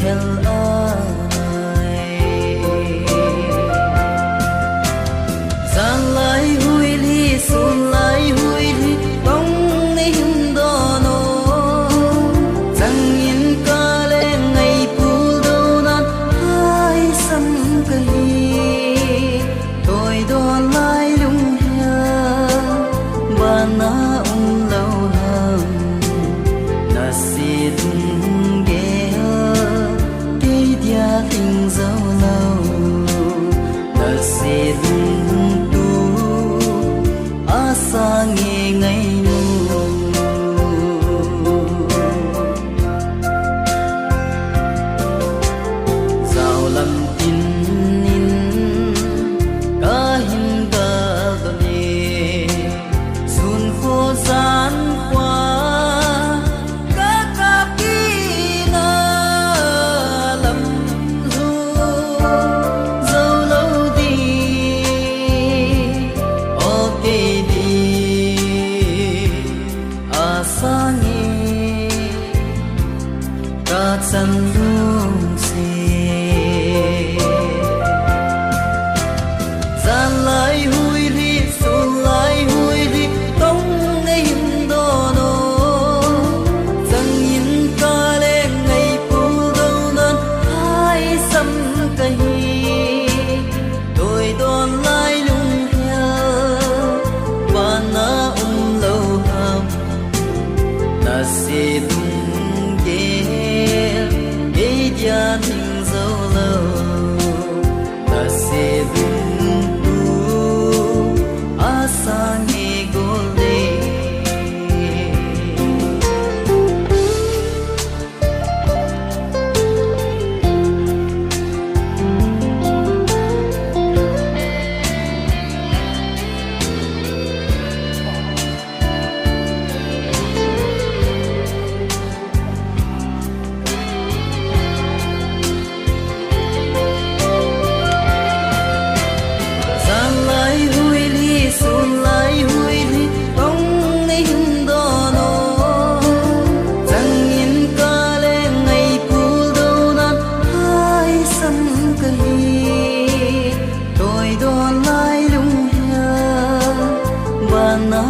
hel ai san lai hui li sun lai hui li tong ni him do no sang in ka le ngai pul do nan hai sam ka hi tôi do lai lung hel ba na lâu hầm na si tung ghé cái dia tình dấu lâu na si tung tu asa nghe ngày nu giàu lâm in in ca hin ca do ni sun khô gian qua các cặp kia na lâm du dâu lâu đi ok đi asa nghe các chân dung gian lai hui li sun lai hui li tong nei him do no sang in ka le ngai pu do nan hai sam ka hi tôi don lai lung hel và na lâu ham na si tung ke e dia thing dâu lâu na si Asani golde san lai hui li sun lai hui li tong nei him do no sang in ka le ngai pul do nan hai sam ka hi tôi do lai lung hel ba na